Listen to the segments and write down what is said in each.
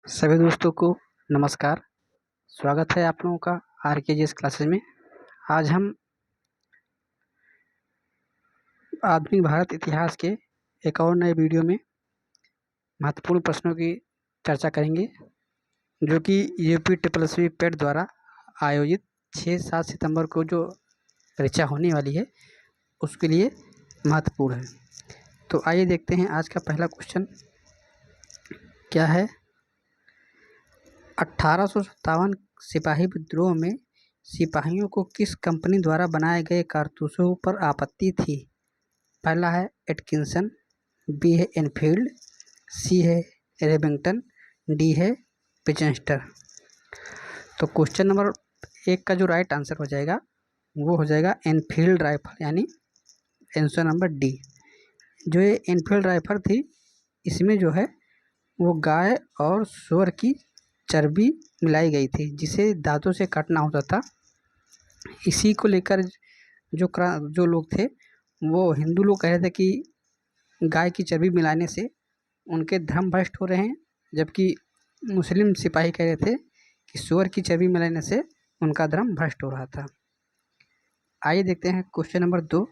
सभी दोस्तों को नमस्कार। स्वागत है आप लोगों का आरकेजीएस क्लासेस में। आज हम आधुनिक भारत इतिहास के एक और नए वीडियो में महत्वपूर्ण प्रश्नों की चर्चा करेंगे, जो कि UPSSB पेट द्वारा आयोजित 6-7 सितंबर को जो परीक्षा होने वाली है उसके लिए महत्वपूर्ण है। तो आइए देखते हैं आज का पहला क्वेश्चन क्या है। 1857 सिपाही विद्रोह में सिपाहियों को किस कंपनी द्वारा बनाए गए कारतूसों पर आपत्ति थी? पहला है एटकिंसन, बी है एनफील्ड, सी है रेमिंगटन, डी है विंचेस्टर। तो क्वेश्चन नंबर 1 का जो राइट आंसर हो जाएगा वो हो जाएगा एनफील्ड राइफल, यानी आंसर नंबर डी। जो ये एनफील्ड राइफल थी, इसमें जो है वो गाय और सूअर की चर्बी मिलाई गई थी, जिसे दांतों से काटना होता था। इसी को लेकर जो लोग थे, वो हिंदू लोग कह रहे थे कि गाय की चर्बी मिलाने से उनके धर्म भ्रष्ट हो रहे हैं, जबकि मुस्लिम सिपाही कह रहे थे कि सूअर की चर्बी मिलाने से उनका धर्म भ्रष्ट हो रहा था। आइए देखते हैं क्वेश्चन नंबर 2।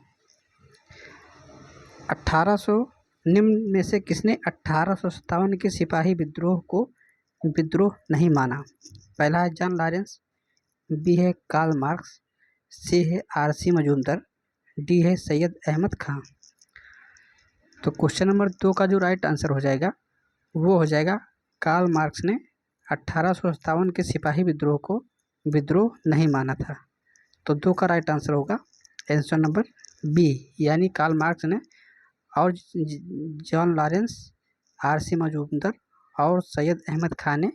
1800 निम्न में से किसने 1857 के सिपाही विद्रोह को विद्रोह नहीं माना? पहला है जॉन लॉरेंस, बी है कार्ल मार्क्स, सी है RC मजूमदार, डी है सैयद अहमद खां। तो क्वेश्चन नंबर 2 का जो राइट आंसर हो जाएगा वो हो जाएगा कार्ल मार्क्स ने 1857 के सिपाही विद्रोह को विद्रोह नहीं माना था। तो 2 का राइट आंसर होगा आंसर नंबर बी, यानी कार्ल मार्क्स ने और जॉन लॉरेंस, RC मजूमदार और सैयद अहमद खान ने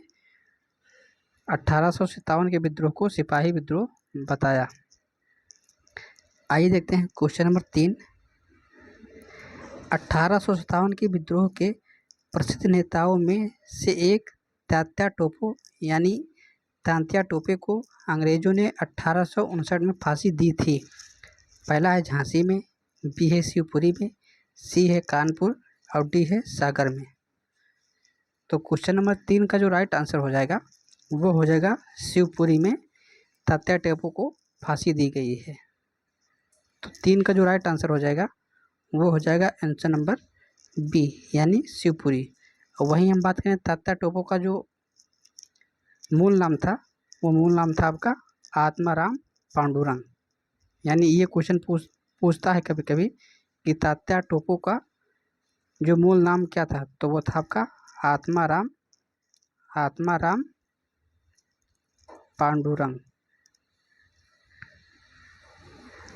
1857 के विद्रोह को सिपाही विद्रोह बताया। आइए देखते हैं क्वेश्चन नंबर 3। 1857 के विद्रोह के प्रसिद्ध नेताओं में से एक तात्या टोपे, यानी तात्या टोपे को अंग्रेजों ने 1859 में फांसी दी थी। पहला है झांसी में, बी है शिवपुरी में, सी है कानपुर और डी है सागर में। तो क्वेश्चन नंबर 3 का जो राइट आंसर हो जाएगा वो हो जाएगा शिवपुरी में तात्या टोपे को फांसी दी गई है। तो 3 का जो राइट आंसर हो जाएगा वो हो जाएगा आंसर नंबर बी, यानी शिवपुरी। और वहीं हम बात करें तात्या टोपे का जो मूल नाम था, वो मूल नाम था आपका आत्माराम पांडुरंग। यानी ये क्वेश्चन पूछता है कभी कभी कि तात्या टोपे का जो मूल नाम क्या था, तो वो था आपका आत्माराम पांडुरंग।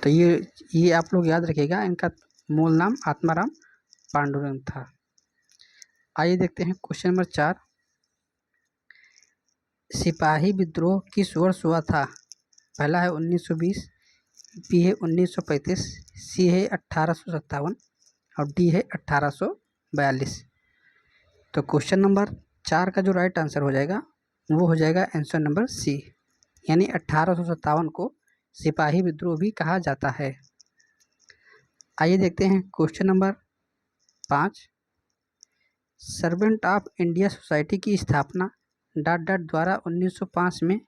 तो ये आप लोग याद रखिएगा, इनका मूल नाम आत्माराम पांडुरंग था। आइए देखते हैं क्वेश्चन नंबर 4। सिपाही विद्रोह किस वर्ष हुआ था? पहला है 1920, बी है 1935, सी है 1857 और डी है 1842। तो क्वेश्चन नंबर 4 का जो राइट आंसर हो जाएगा वो हो जाएगा आंसर नंबर सी, यानी 1857 को सिपाही विद्रोह भी कहा जाता है। आइए देखते हैं question number 5। Servant of India society की स्थापना ... द्वारा 1905 में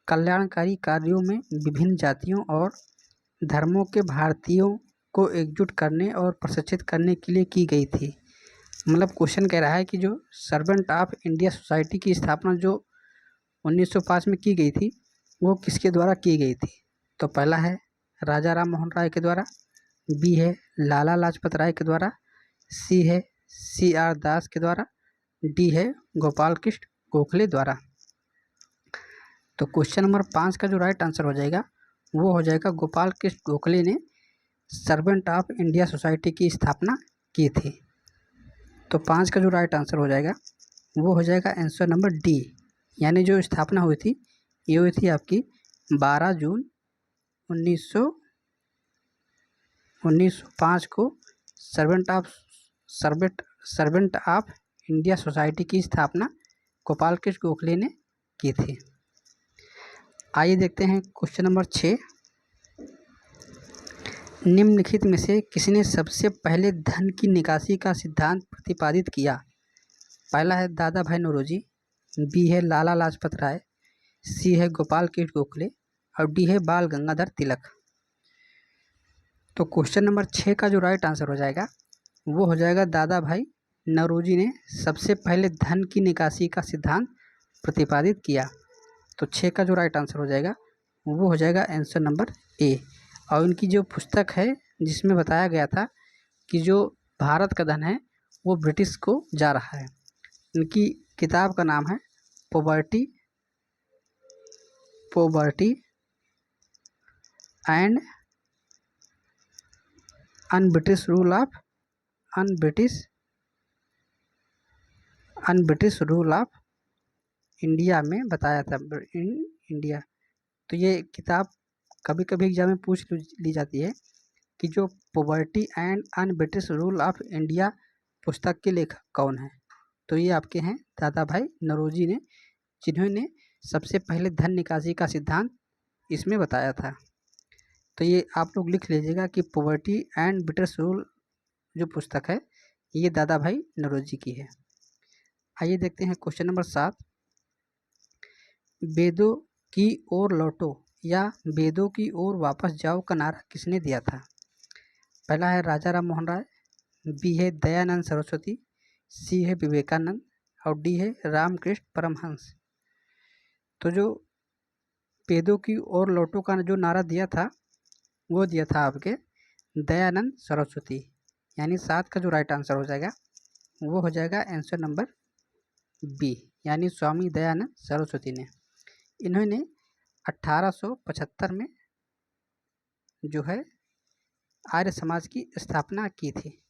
कल्याणकारी कार्यों में विभिन्न जातियों और धर्मों के भारतीयों को एकजुट करने और प्रशिक्षित करने के लिए की गई थी। मतलब क्वेश्चन कह रहा है कि जो सर्वेंट ऑफ इंडिया सोसाइटी की स्थापना जो 1905 में की गई थी, वो किसके द्वारा की गई थी? तो पहला है राजा राम मोहन राय के द्वारा, बी है लाला लाजपत राय के द्वारा, सी है CR दास के द्वारा, डी है गोपाल कृष्ण गोखले द्वारा। तो क्वेश्चन नंबर 5 का जो राइट आंसर हो जाएगा वो हो जाएगा गोपाल कृष्ण गोखले ने सर्वेंट ऑफ इंडिया सोसाइटी की स्थापना की थी। तो 5 का जो राइट आंसर हो जाएगा वो हो जाएगा आंसर नंबर डी, यानी जो स्थापना हुई थी ये हुई थी आपकी 12 जून 1905 को सर्वेंट ऑफ इंडिया सोसाइटी की स्थापना गोपाल कृष्ण गोखले ने की थी। आइए देखते हैं क्वेश्चन नंबर 6। निम्नलिखित में से किसने सबसे पहले धन की निकासी का सिद्धांत प्रतिपादित किया? पहला है दादा भाई नौरोजी, बी है लाला लाजपत राय, सी है गोपाल कृष्ण गोखले और डी है बाल गंगाधर तिलक। तो क्वेश्चन नंबर 6 का जो राइट आंसर हो जाएगा वो हो जाएगा दादा भाई नौरोजी ने सबसे पहले धन की निकासी का सिद्धांत प्रतिपादित किया। तो 6 का जो राइट आंसर हो जाएगा वो हो जाएगा आंसर नंबर ए। और इनकी जो पुस्तक है जिसमें बताया गया था कि जो भारत का धन है वो ब्रिटिश को जा रहा है। इनकी किताब का नाम है poverty and un-British rule of un-British rule of India में बताया था इन इंडिया। तो ये किताब कभी कभी एग्जाम में पूछ ली जाती है कि जो poverty and un-British rule of India पुस्तक के लेखक कौन है। तो ये आपके हैं दादा भाई नौरोजी ने, जिन्होंने सबसे पहले धन निकासी का सिद्धांत इसमें बताया था। तो ये आप लोग लिख लीजिएगा कि पॉवर्टी एंड ब्रिटिश रूल जो पुस्तक है ये दादा भाई नौरोजी की है। आइए देखते हैं क्वेश्चन नंबर 7। वेदों की ओर लौटो या वेदों की ओर वापस जाओ का नारा किसने दिया था। पहला है राजा राम मोहन राय, बी है दयानंद सरस्वती, सी है विवेकानंद और डी है रामकृष्ण परमहंस। तो जो वेदों की ओर लौटो का जो नारा दिया था वो दिया था आपके दयानंद सरस्वती। यानी 7 का जो राइट आंसर हो जाएगा वो हो जाएगा आंसर नंबर बी, यानी स्वामी दयानंद सरस्वती ने। इन्होंने 1875 में जो है आर्य समाज की स्थापना की थी।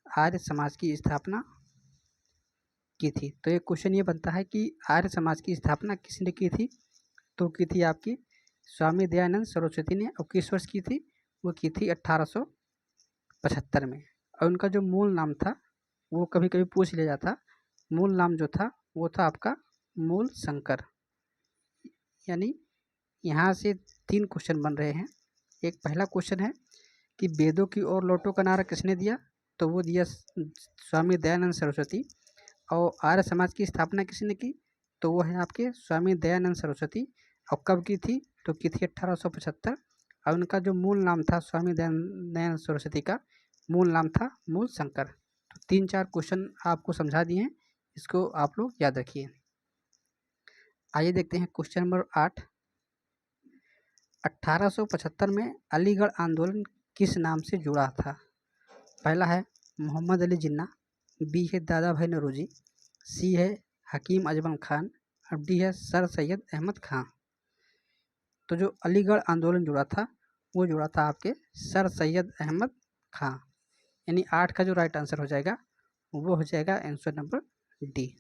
आर्य समाज की स्थापना की थी। तो ये क्वेश्चन ये बनता है कि आर्य समाज की स्थापना किसने की थी। तो की थी आपकी स्वामी दयानंद सरस्वती ने। और किस वर्ष की थी, वो की थी 1875 में। और उनका जो मूल नाम था वो कभी कभी पूछ लिया जाता, मूल नाम जो था वो था आपका मूल शंकर। यानी यहाँ से 3 क्वेश्चन बन रहे हैं। एक पहला क्वेश्चन है कि वेदों की ओर लौटो का नारा किसने दिया, तो वो दिया स्वामी दयानंद सरस्वती। और आर्य समाज की स्थापना किसने की, तो वो है आपके स्वामी दयानंद सरस्वती। और कब की थी, तो की थी 1875। और उनका जो मूल नाम था स्वामी दयानंद सरस्वती का मूल नाम था मूल शंकर। तो 3-4 क्वेश्चन आपको समझा दिए हैं, इसको आप लोग याद रखिए। आइए देखते हैं क्वेश्चन नंबर 8। 1875 में अलीगढ़ आंदोलन किस नाम से जुड़ा था। पहला है मोहम्मद अली जिन्ना, बी है दादा भाई नौरोजी, सी है हकीम अजमल खान और डी है सर सैयद अहमद खां। तो जो अलीगढ़ आंदोलन जुड़ा था वो जुड़ा था आपके सर सैयद अहमद खां। यानी 8 का जो राइट आंसर हो जाएगा वो हो जाएगा आंसर नंबर डी।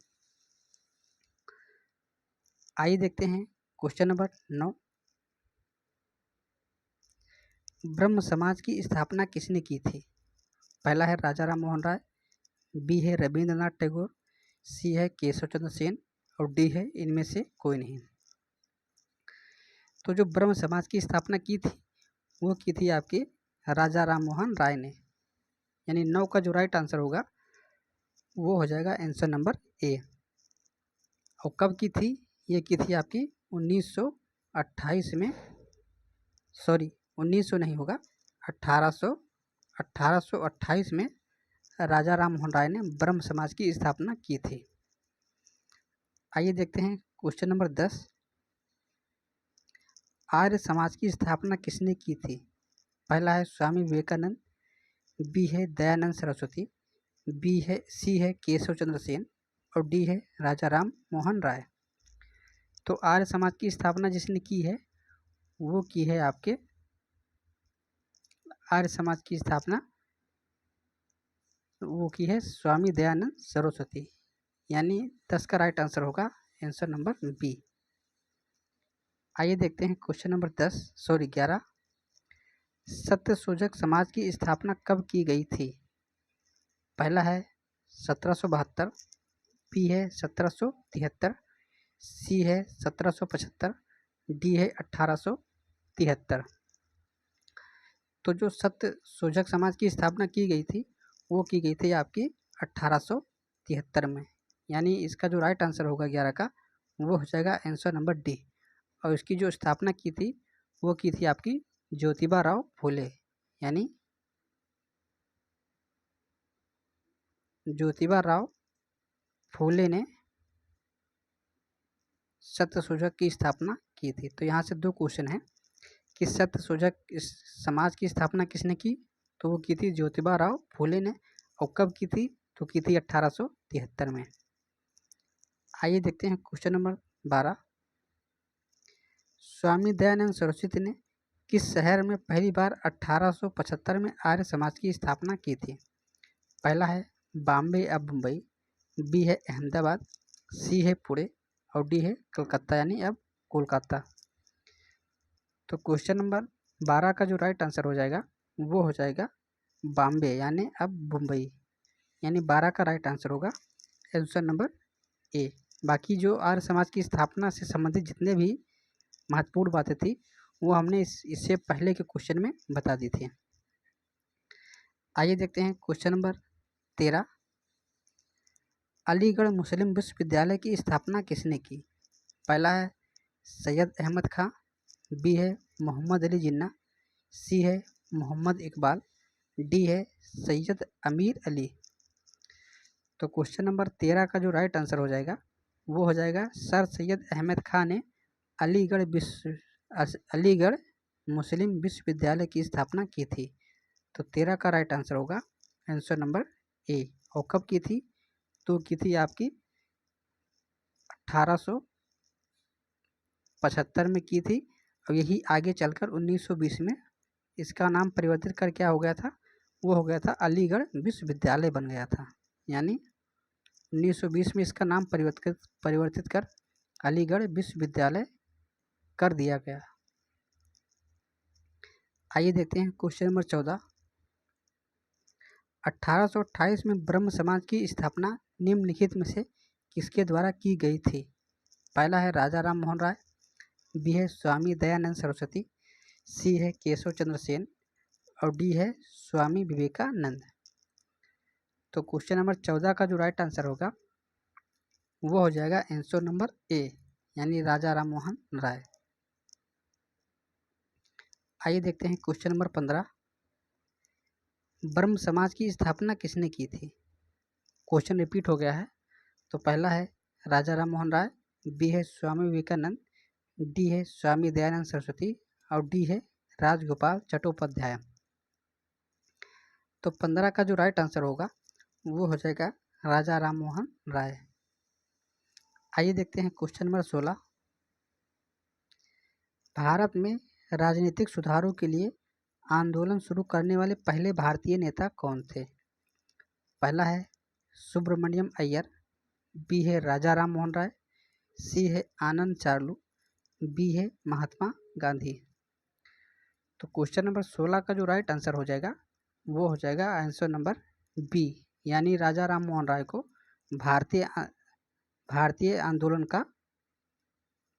आइए देखते हैं क्वेश्चन नंबर 9। ब्रह्म समाज की स्थापना किसने की थी। पहला है राजा राम मोहन राय, बी है रविंद्रनाथ टैगोर, सी है केशव चंद्र सेन और डी है इनमें से कोई नहीं। तो जो ब्रह्म समाज की स्थापना की थी वो की थी आपके राजा राम मोहन राय ने। यानी 9 का जो राइट आंसर होगा वो हो जाएगा आंसर नंबर ए। और कब की थी, ये की थी आपकी 1928 में, सॉरी 1900 नहीं होगा, 1828 में राजा राम मोहन राय ने ब्रह्म समाज की स्थापना की थी। आइए देखते हैं क्वेश्चन नंबर 10। आर्य समाज की स्थापना किसने की थी। पहला है स्वामी विवेकानंद, बी है दयानंद सरस्वती, सी है केशव चंद्र सेन और डी है राजा राम मोहन राय। तो आर्य समाज की स्थापना जिसने की है वो की है आपके आर्य समाज की स्थापना वो की है स्वामी दयानंद सरस्वती। यानी 10 का राइट आंसर होगा आंसर नंबर बी। आइए देखते हैं क्वेश्चन नंबर 11। सत्यशोधक समाज की स्थापना कब की गई थी। पहला है 1772, बी है 1773, सी है 1775, डी है 1873। तो जो सत्यशोधक समाज की स्थापना की गई थी वो की गई थी आपकी 1873 में। यानी इसका जो राइट आंसर होगा 11 का वो हो जाएगा आंसर नंबर डी। और इसकी जो स्थापना की थी वो की थी आपकी ज्योतिबा राव फुले, यानी ज्योतिबा राव फुले ने सत्य शोधक की स्थापना की थी। तो यहाँ से दो क्वेश्चन हैं कि सत्य शोधक इस समाज की स्थापना किसने की, तो वो की थी ज्योतिबा राव फुले ने। और कब की थी, तो की थी 1873 में। आइए देखते हैं क्वेश्चन नंबर 12। स्वामी दयानंद सरस्वती ने किस शहर में पहली बार 1875 में आर्य समाज की स्थापना की थी? पहला है बॉम्बे या मुंबई, बी है अहमदाबाद, सी है पुणे और डी है कलकत्ता यानी अब कोलकाता। तो क्वेश्चन नंबर 12 का जो राइट आंसर हो जाएगा वो हो जाएगा बॉम्बे यानी अब मुंबई, यानी 12 का राइट आंसर होगा आंसर नंबर ए। बाकी जो आर्य समाज की स्थापना से संबंधित जितने भी महत्वपूर्ण बातें थी वो हमने इससे पहले के क्वेश्चन में बता दी थी। आइए देखते हैं क्वेश्चन नंबर 13। अलीगढ़ मुस्लिम विश्वविद्यालय की स्थापना किसने की? पहला है सैयद अहमद खां, बी है मोहम्मद अली जिन्ना, सी है मोहम्मद इकबाल, डी है सैयद अमीर अली। तो क्वेश्चन नंबर 13 का जो राइट आंसर हो जाएगा वो हो जाएगा सर सैयद अहमद खां ने अलीगढ़ मुस्लिम विश्वविद्यालय की स्थापना की थी। तो 13 का राइट आंसर होगा आंसर नंबर ए। और कब की थी, तो की थी आपकी 1875 में की थी। और यही आगे चलकर 1920 में इसका नाम परिवर्तित कर क्या हो गया था, वो हो गया था अलीगढ़ विश्वविद्यालय बन गया था। यानी 1920 में इसका नाम परिवर्तित कर अलीगढ़ विश्वविद्यालय कर दिया गया। आइए देखते हैं क्वेश्चन नंबर 14। 1828 में ब्रह्म समाज की स्थापना निम्नलिखित में से किसके द्वारा की गई थी? पहला है राजा राम मोहन राय, बी है स्वामी दयानंद सरस्वती, सी है केशव चंद्र सेन और डी है स्वामी विवेकानंद। तो क्वेश्चन नंबर 14 का जो राइट आंसर होगा वो हो जाएगा आंसर नंबर ए, यानी राजा राम मोहन राय। आइए देखते हैं क्वेश्चन नंबर 15। ब्रह्म समाज की स्थापना किसने की थी? क्वेश्चन रिपीट हो गया है। तो पहला है राजा राम मोहन राय, बी है स्वामी विवेकानंद, डी है स्वामी दयानंद सरस्वती और डी है राजगोपाल चट्टोपाध्याय। तो 15 का जो राइट आंसर होगा वो हो जाएगा राजा राम मोहन राय। आइए देखते हैं क्वेश्चन नंबर 16। भारत में राजनीतिक सुधारों के लिए आंदोलन शुरू करने वाले पहले भारतीय नेता कौन थे? पहला है सुब्रमण्यम अय्यर, बी है राजा राम मोहन राय, सी है आनंद चार्लू, बी है महात्मा गांधी। तो क्वेश्चन नंबर 16 का जो राइट आंसर हो जाएगा वो हो जाएगा आंसर नंबर बी, यानी राजा राम मोहन राय को भारतीय आंदोलन का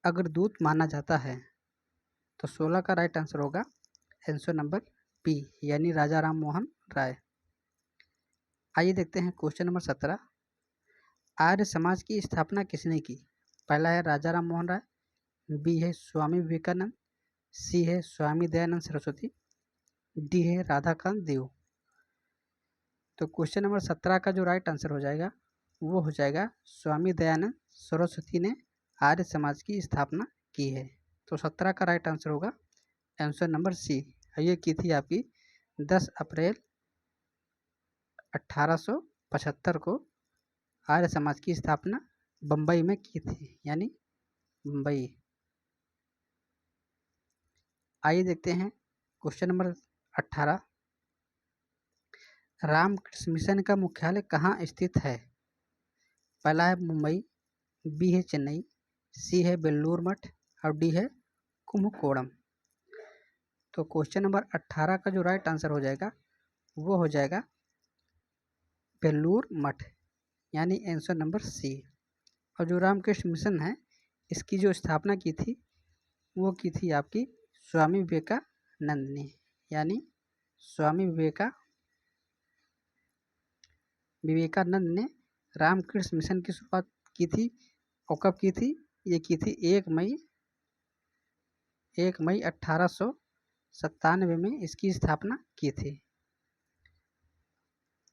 अग्रदूत माना जाता है। तो 16 का राइट आंसर होगा आंसर नंबर बी, यानी राजा राम मोहन राय। आइए देखते हैं क्वेश्चन नंबर 17। आर्य समाज की स्थापना किसने की? पहला है राजा राम मोहन राय, बी है स्वामी विवेकानंद, सी है स्वामी दयानंद सरस्वती, डी है राधाकांत देव। तो क्वेश्चन नंबर 17 का जो राइट आंसर हो जाएगा वो हो जाएगा स्वामी दयानंद सरस्वती ने आर्य समाज की स्थापना की है। तो 17 का राइट आंसर होगा आंसर नंबर सी। ये की थी आपकी 10 अप्रैल 1875 को आर्य समाज की स्थापना बम्बई में की थी, यानी मुंबई। आइए देखते हैं क्वेश्चन नंबर 18। रामकृष्ण मिशन का मुख्यालय कहाँ स्थित है? पहला है मुंबई, बी है चेन्नई, सी है बेल्लूर मठ और डी है कुंभकोणम। तो क्वेश्चन नंबर 18 का जो राइट आंसर हो जाएगा वो हो जाएगा बेल्लूर मठ, यानी आंसर नंबर सी। और जो रामकृष्ण मिशन है इसकी जो स्थापना की थी वो की थी आपकी स्वामी विवेकानंद ने, यानी स्वामी विवेकानंद ने रामकृष्ण मिशन की शुरुआत की थी। और कब की थी? ये की थी 1 मई 1897 में इसकी स्थापना की थी।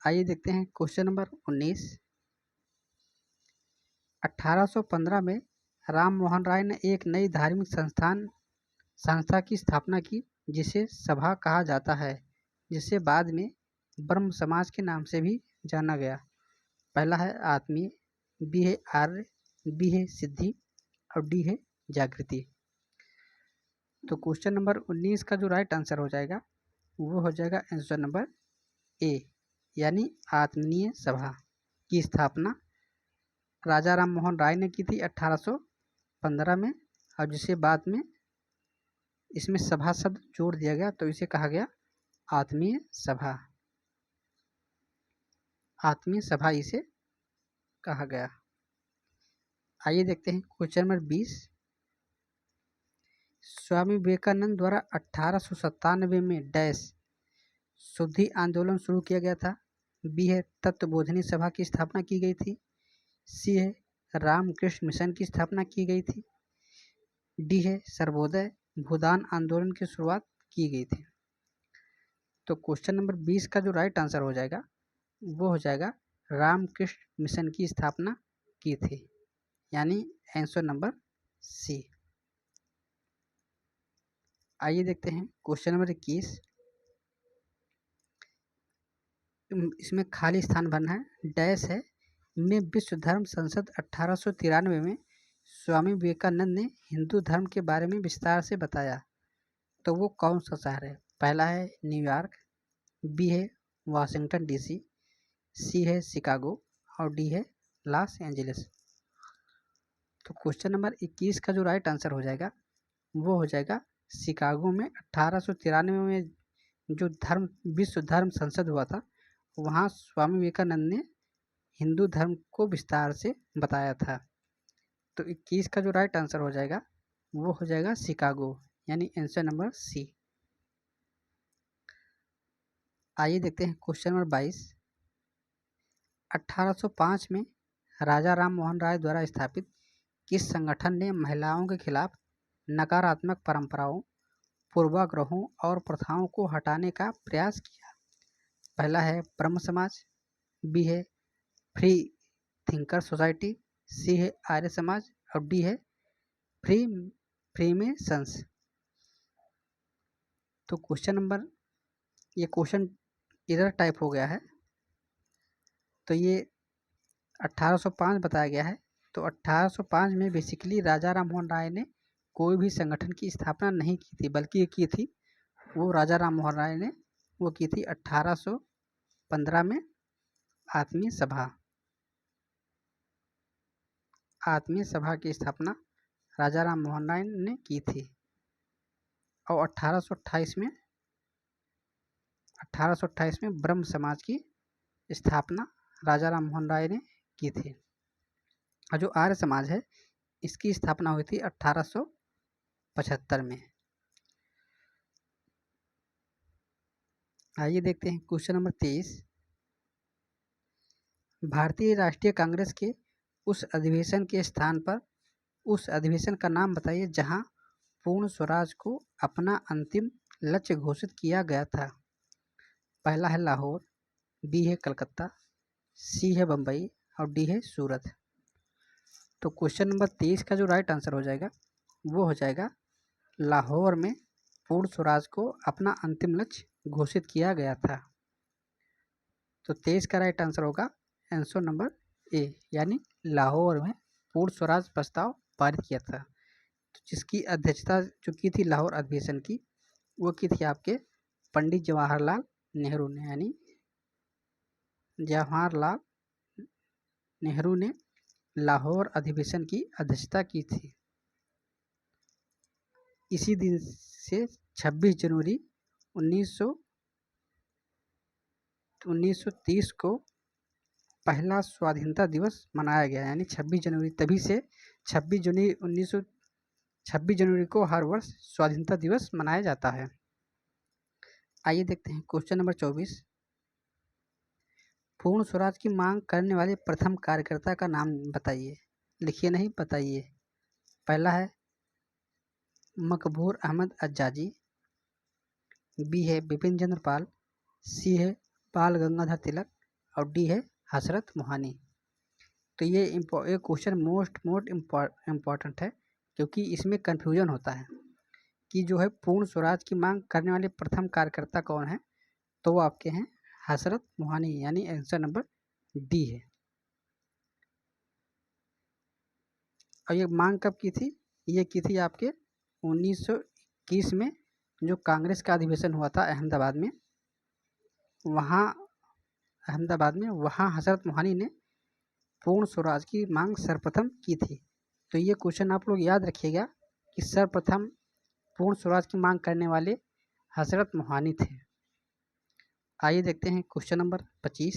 आइए देखते हैं क्वेश्चन नंबर 19। 1815 में राम मोहन राय ने एक नई धार्मिक संस्था की स्थापना की जिसे सभा कहा जाता है, जिसे बाद में ब्रह्म समाज के नाम से भी जाना गया। पहला है आत्मीय, बी है आर्य, बी है सिद्धि और डी है जागृति। तो क्वेश्चन नंबर 19 का जो राइट आंसर हो जाएगा वो हो जाएगा आंसर नंबर ए, यानी आत्मीय सभा की स्थापना राजा राम मोहन राय ने की थी 1815 में, और जिसे बाद में इसमें सभा शब्द जोड़ दिया गया तो इसे कहा गया आत्मीय सभा। आत्मीय सभा इसे कहा गया। आइए देखते हैं क्वेश्चन नंबर 20। स्वामी विवेकानंद द्वारा 1897 में डैश शुद्धि आंदोलन शुरू किया गया था। बी है तत्वबोधिनी सभा की स्थापना की गई थी, सी है रामकृष्ण मिशन की स्थापना की गई थी, डी है सर्वोदय भूदान आंदोलन की शुरुआत की गई थी। तो क्वेश्चन नंबर 20 का जो राइट आंसर हो जाएगा वो हो जाएगा रामकृष्ण मिशन की स्थापना की थी, यानी आंसर नंबर सी। आइए देखते हैं क्वेश्चन नंबर 21। इसमें खाली स्थान भरना है। डैश है में विश्व धर्म संसद 1893 में स्वामी विवेकानंद ने हिंदू धर्म के बारे में विस्तार से बताया, तो वो कौन सा शहर है? पहला है न्यूयॉर्क, बी है वाशिंगटन डीसी, सी है शिकागो और डी है लॉस एंजलिस। तो क्वेश्चन नंबर 21 का जो राइट आंसर हो जाएगा वो हो जाएगा शिकागो में 1893 में जो विश्व धर्म संसद हुआ था वहाँ स्वामी विवेकानंद ने हिंदू धर्म को विस्तार से बताया था। तो 21 का जो राइट आंसर हो जाएगा वो हो जाएगा शिकागो, यानी आंसर नंबर सी। आइए देखते हैं क्वेश्चन नंबर 22। 1805 में राजा राम मोहन राय द्वारा स्थापित किस संगठन ने महिलाओं के खिलाफ नकारात्मक परंपराओं, पूर्वाग्रहों और प्रथाओं को हटाने का प्रयास किया? पहला है ब्रह्म समाज, बी है फ्री थिंकर सोसाइटी, सी है आर्य समाज और डी है फ्रीमेसंस। तो ये क्वेश्चन इधर टाइप हो गया है, तो ये 1805 बताया गया है। तो 1805 में बेसिकली राजा राम मोहन राय ने कोई भी संगठन की स्थापना नहीं की थी, बल्कि ये की थी वो राजा राम मोहन राय ने वो की थी 1815 में आत्मीय सभा की स्थापना राजा राम मोहन राय ने की थी। और 1828 में ब्रह्म समाज की स्थापना राजा राम मोहन राय ने की थी। और जो आर्य समाज है इसकी स्थापना हुई थी 1875 में। आइए देखते हैं क्वेश्चन नंबर 23। भारतीय राष्ट्रीय कांग्रेस के उस अधिवेशन के स्थान पर उस अधिवेशन का नाम बताइए जहां पूर्ण स्वराज को अपना अंतिम लक्ष्य घोषित किया गया था। पहला है लाहौर, बी है कलकत्ता, सी है बम्बई और डी है सूरत। तो क्वेश्चन नंबर 23 का जो राइट आंसर हो जाएगा वो हो जाएगा लाहौर में पूर्ण स्वराज को अपना अंतिम लक्ष्य घोषित किया गया था। तो 23 का राइट आंसर होगा आंसर नंबर ए, यानी लाहौर में पूर्ण स्वराज प्रस्ताव पारित किया था। तो जिसकी अध्यक्षता जो की थी लाहौर अधिवेशन की वो की थी आपके पंडित जवाहरलाल नेहरू ने, यानी जवाहरलाल नेहरू ने लाहौर अधिवेशन की अध्यक्षता की थी। इसी दिन से 26 जनवरी 1930 को पहला स्वाधीनता दिवस मनाया गया, यानी 26 जनवरी, तभी से 26 जनवरी को हर वर्ष स्वाधीनता दिवस मनाया जाता है। आइए देखते हैं क्वेश्चन नंबर 24। पूर्ण स्वराज की मांग करने वाले प्रथम कार्यकर्ता का नाम बताइए। लिखिए नहीं, बताइए। पहला है मकबूल अहमद आज़ादी, बी है बिपिन चंद्र पाल, सी है बाल गंगाधर तिलक और डी है हजरत मोहानी। तो ये क्वेश्चन मोस्ट इम्पॉर्टेंट है, क्योंकि इसमें कन्फ्यूजन होता है कि जो है पूर्ण स्वराज की मांग करने वाले प्रथम कार्यकर्ता कौन है, तो वो आपके हैं हजरत मोहानी, यानी आंसर नंबर डी है। और ये मांग कब की थी? ये की थी आपके 1921 में, जो कांग्रेस का अधिवेशन हुआ था अहमदाबाद में, वहाँ हजरत मोहानी ने पूर्ण स्वराज की मांग सर्वप्रथम की थी। तो ये क्वेश्चन आप लोग याद रखिएगा कि सर्वप्रथम पूर्ण स्वराज की मांग करने वाले हजरत मोहानी थे। आइए देखते हैं क्वेश्चन नंबर 25।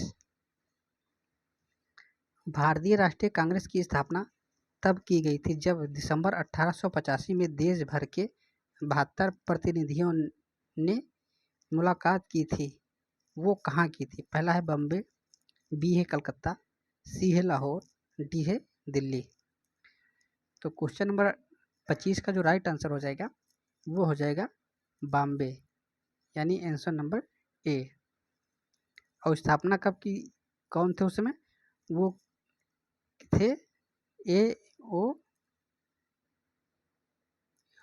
भारतीय राष्ट्रीय कांग्रेस की स्थापना तब की गई थी जब दिसंबर 1885 में देश भर के 72 प्रतिनिधियों ने मुलाकात की थी। वो कहाँ की थी? पहला है बम्बे, बी है कलकत्ता, सी है लाहौर, डी है दिल्ली। तो क्वेश्चन नंबर 25 का जो राइट आंसर हो जाएगा वो हो जाएगा बॉम्बे, यानी आंसर नंबर ए। और स्थापना कब की? कौन थे उस समय? वो थे ए ओ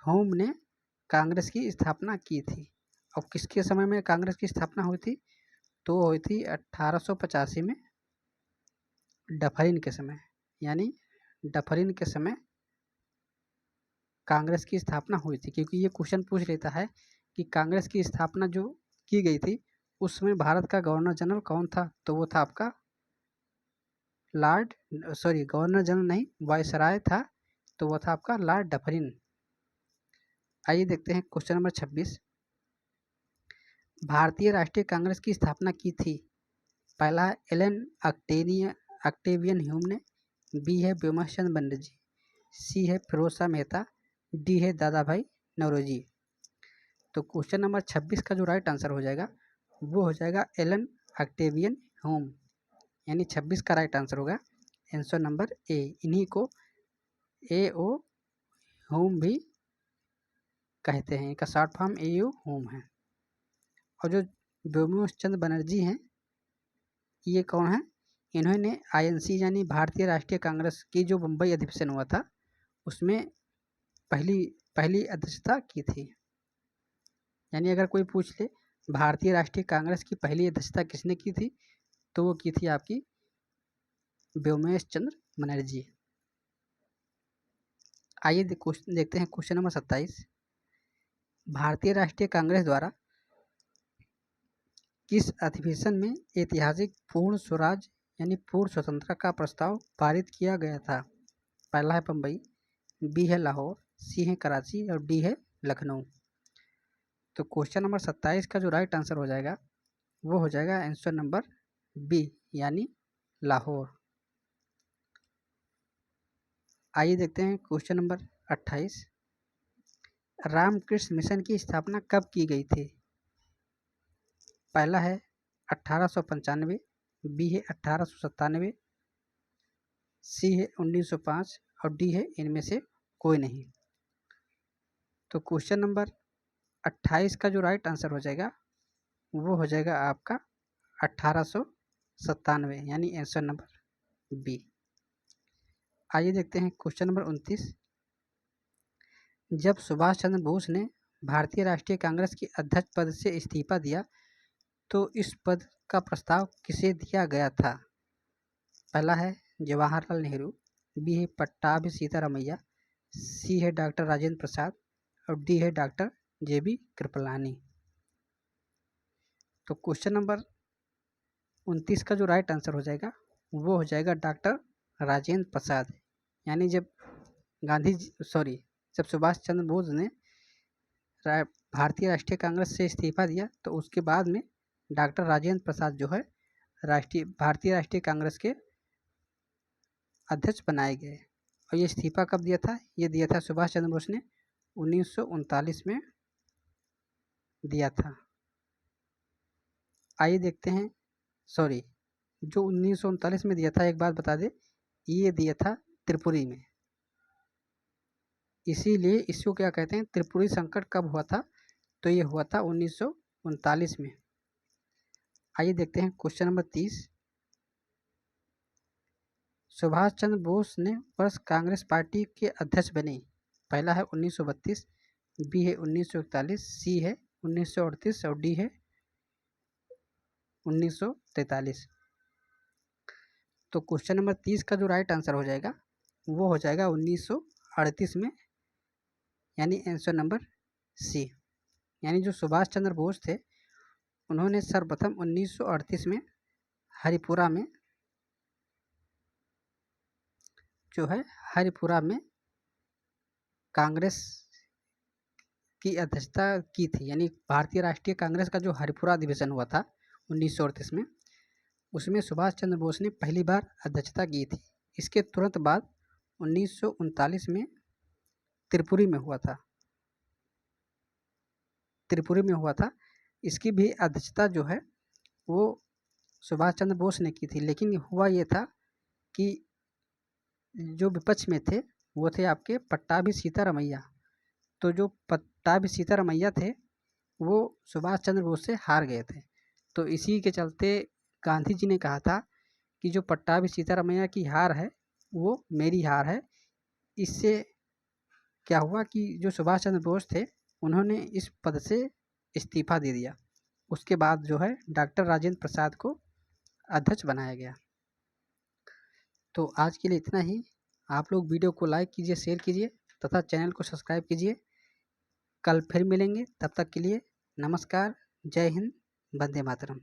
होम ने कांग्रेस की स्थापना की थी। और किसके समय में कांग्रेस की स्थापना हुई थी? तो हुई थी 1885 में, डफरिन के समय, यानी डफरिन के समय कांग्रेस की स्थापना हुई थी। क्योंकि ये क्वेश्चन पूछ लेता है कि कांग्रेस की स्थापना जो की गई थी उसमें भारत का गवर्नर जनरल कौन था? तो वो था आपका गवर्नर जनरल नहीं, वायसराय था, तो वो था आपका लॉर्ड डफरिन। आइए देखते हैं क्वेश्चन नंबर 26। भारतीय राष्ट्रीय कांग्रेस की स्थापना की थी। पहला है एलन ऑक्टेवियन ह्यूम ने, बी है व्योमचंद्र बनर्जी, सी है फिरोज शाह मेहता, डी है दादा भाई नौरोजी। तो क्वेश्चन नंबर 26 का जो राइट आंसर हो जाएगा वो हो जाएगा एलन ऑक्टेवियन ह्यूम, यानी 26 का राइट आंसर होगा आंसर नंबर ए। इन्हीं को ए ओ ह्यूम भी कहते हैं, इनका शॉर्ट फॉर्म ए ओ ह्यूम है। और जो व्योमचंद्र बनर्जी हैं, ये कौन है? इन्होंने आईएनसी यानी भारतीय राष्ट्रीय कांग्रेस की जो मुंबई अधिवेशन हुआ था उसमें पहली अध्यक्षता की थी। यानी अगर कोई पूछ ले भारतीय राष्ट्रीय कांग्रेस की पहली अध्यक्षता किसने की थी, तो वो की थी आपकी व्योमेश चंद्र बनर्जी। आइए देखते हैं क्वेश्चन नंबर 27। भारतीय राष्ट्रीय कांग्रेस द्वारा किस अधिवेशन में ऐतिहासिक पूर्ण स्वराज यानी पूर्ण स्वतंत्रता का प्रस्ताव पारित किया गया था? पहला है बम्बई, बी है लाहौर, सी है कराची और डी है लखनऊ। तो क्वेश्चन नंबर 27 का जो राइट आंसर हो जाएगा वो हो जाएगा आंसर नंबर बी, यानी लाहौर। आइए देखते हैं क्वेश्चन नंबर 28। रामकृष्ण मिशन की स्थापना कब की गई थी? पहला है 1895, बी है 1897, सी है 1905 और डी है इनमें से कोई नहीं। तो क्वेश्चन नंबर 28 का जो राइट आंसर हो जाएगा वो हो जाएगा आपका 1897, यानी आंसर नंबर बी। आइए देखते हैं क्वेश्चन नंबर 29। जब सुभाष चंद्र बोस ने भारतीय राष्ट्रीय कांग्रेस के अध्यक्ष पद से इस्तीफा दिया तो इस पद का प्रस्ताव किसे दिया गया था? पहला है जवाहरलाल नेहरू, बी है पट्टाभी सीतारामैया, सी है डॉक्टर राजेंद्र प्रसाद और डी है डॉक्टर जे.बी. कृपलानी। तो क्वेश्चन नंबर 29 का जो राइट आंसर हो जाएगा वो हो जाएगा डॉक्टर राजेंद्र प्रसाद। यानी जब सुभाष चंद्र बोस ने भारतीय राष्ट्रीय कांग्रेस से इस्तीफा दिया तो उसके बाद में डॉक्टर राजेंद्र प्रसाद जो है भारतीय राष्ट्रीय कांग्रेस के अध्यक्ष बनाए गए। और ये इस्तीफा कब दिया था? ये दिया था सुभाष चंद्र बोस ने 1939 में दिया था। आइए देखते हैं, जो 1939 में दिया था, एक बात बता दे, ये दिया था त्रिपुरी में। इसीलिए इसको क्या कहते हैं, त्रिपुरी संकट कब हुआ था, तो ये हुआ था 1939 में। आइए देखते हैं क्वेश्चन नंबर 30। सुभाष चंद्र बोस ने वर्ष कांग्रेस पार्टी के अध्यक्ष बने। पहला है 1932, बी है 1941, सी है 1938 और डी है 1943। तो क्वेश्चन नंबर 30 का जो राइट आंसर हो जाएगा वो हो जाएगा 1938 में, यानी आंसर नंबर सी। यानी जो सुभाष चंद्र बोस थे उन्होंने सर्वप्रथम 1938 में हरिपुरा में जो है हरिपुरा में कांग्रेस की अध्यक्षता की थी। यानी भारतीय राष्ट्रीय कांग्रेस का जो हरिपुरा अधिवेशन हुआ था 1938 में, उसमें सुभाष चंद्र बोस ने पहली बार अध्यक्षता की थी। इसके तुरंत बाद 1939 में त्रिपुरी में हुआ था। इसकी भी अध्यक्षता जो है वो सुभाष चंद्र बोस ने की थी। लेकिन हुआ ये था कि जो विपक्ष में थे वो थे आपके पट्टाभी सीतारमैया। तो जो पट्टाभी सीतारमैया थे वो सुभाष चंद्र बोस से हार गए थे। तो इसी के चलते गांधी जी ने कहा था कि जो पट्टाभी सीतारमैया की हार है वो मेरी हार है। इससे क्या हुआ कि जो सुभाष चंद्र बोस थे उन्होंने इस पद से इस्तीफा दे दिया। उसके बाद जो है डॉक्टर राजेंद्र प्रसाद को अध्यक्ष बनाया गया। तो आज के लिए इतना ही। आप लोग वीडियो को लाइक कीजिए, शेयर कीजिए तथा चैनल को सब्सक्राइब कीजिए। कल फिर मिलेंगे, तब तक के लिए नमस्कार, जय हिंद, वंदे मातरम।